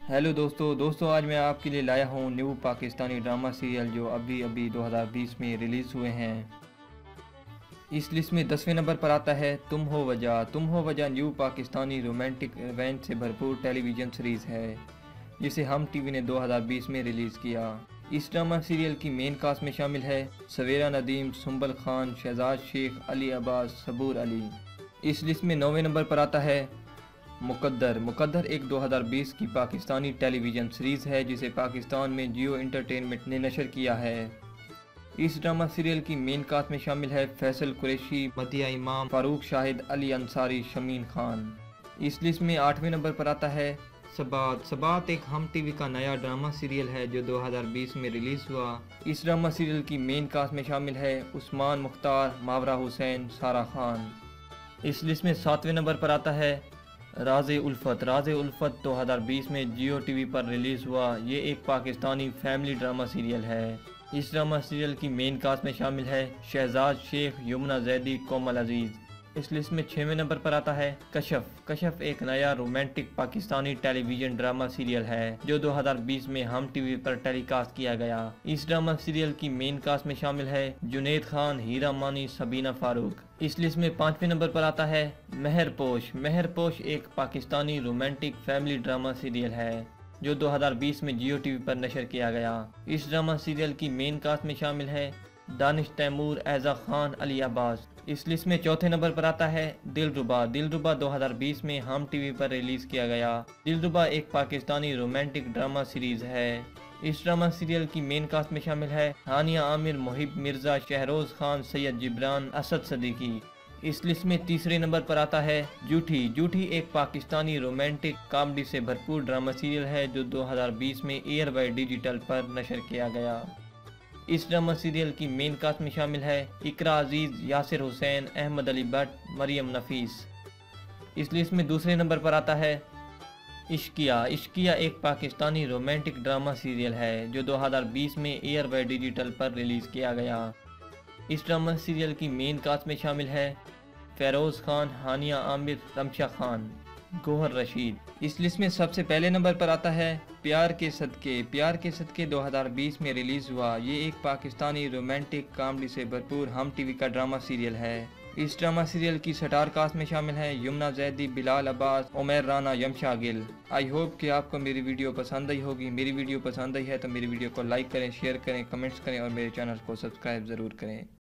Hello दोस्तों आज मैं आपके लिए लाया हूँ न्यू पाकिस्तानी ड्रामा सीरियल जो अभी अभी 2020 में रिलीज़ हुए हैं। इस लिस्ट में 10वें नंबर पर आता है तुम हो वजह न्यू पाकिस्तानी रोमांटिक इवेंट से भरपूर टेलीविज़न सीरीज़ है जिसे हम टीवी ने 2020 में रिलीज़ किया। इस ड्रामा सीरियल की मेन कास्ट में शामिल है सवेरा नदीम, सुंबल खान, शहजाद शेख, अली अब्बास, सबूर अली। इस लिस्ट में 9वें नंबर पर आता है मुकद्दर एक 2020 की पाकिस्तानी टेलीविज़न सीरीज़ है जिसे पाकिस्तान में जियो एंटरटेनमेंट ने नशर किया है। इस ड्रामा सीरियल की मेन कास्ट में शामिल है फैसल कुरैशी, मतिया इमाम, फारूक शाहिद, अली अंसारी, शमीन खान। इस लिस्ट में 8वें नंबर पर आता है सबात एक हम टीवी का नया ड्रामा सीरियल है जो 2020 में रिलीज़ हुआ। इस ड्रामा सीरियल की मेन कास्ट में शामिल है उस्मान मुख्तार, मावरा हुसैन, सारा खान। इस लिस्ट में 7वें नंबर पर आता है राज़े उल्फत 2020 में जियो टीवी पर रिलीज़ हुआ। ये एक पाकिस्तानी फैमिली ड्रामा सीरियल है। इस ड्रामा सीरियल की मेन कास्ट में शामिल है शहजाद शेख, यमुना जैदी, कोमल अजीज़। इस लिस्ट में 6वें नंबर पर आता है कशफ एक नया romantic Pakistani television drama serial है जो 2020 में हम टीवी पर टेलीकास्ट किया गया। इस ड्रामा सीरियल की मेन कास्ट में शामिल है जुनैद खान, हीरा मानी, सबीना फारूक। इस लिस्ट में 5वें नंबर पर आता है महरपोश एक Pakistani romantic family drama serial है जो 2020 में जियो टीवी पर नशर किया गया। इस ड्रामा सीरियल की मेन कास्ट में शामिल है दानिश तैमूर, ऐजा खान, अली अब्बास। इस लिस्ट में 4थे नंबर पर आता है दिलरुबा 2020 में हम टीवी पर रिलीज किया गया। दिलरुबा एक पाकिस्तानी रोमांटिक ड्रामा सीरीज है। इस ड्रामा सीरियल की मेन कास्ट में शामिल है हानिया आमिर, मोहिब मिर्जा, शहरोज खान, सैयद जिब्रान, असद सदीकी। इस लिस्ट में 3रे नंबर पर आता है जूठी एक पाकिस्तानी रोमांटिक कॉमेडी से भरपूर ड्रामा सीरियल है जो 2020 में एयर बाय डिजिटल पर नशर किया गया। इस ड्रामा सीरियल की मेन कास्ट में शामिल है इकरा अजीज, यासिर हुसैन, अहमद अली भट्ट, मरियम नफीस। इस लिस्ट में 2रे नंबर पर आता है इश्किया एक पाकिस्तानी रोमांटिक ड्रामा सीरियल है जो 2020 में एयर बाय डिजिटल पर रिलीज़ किया गया। इस ड्रामा सीरियल की मेन कास्ट में शामिल है फेरोज़ खान, हानिया आमिर, रमशा खान, गोहर रशीद। इस लिस्ट में सबसे पहले नंबर पर आता है प्यार के सदके 2020 में रिलीज़ हुआ। ये एक पाकिस्तानी रोमांटिक कॉमेडी से भरपूर हम टीवी का ड्रामा सीरियल है। इस ड्रामा सीरियल की स्टार कास्ट में शामिल है यमुना जैदी, बिलाल अब्बास, उमैर राना, यमशा गिल। आई होप कि आपको मेरी वीडियो पसंद आई होगी। मेरी वीडियो पसंद आई है तो मेरी वीडियो को लाइक करें, शेयर करें, कमेंट्स करें और मेरे चैनल को सब्सक्राइब ज़रूर करें।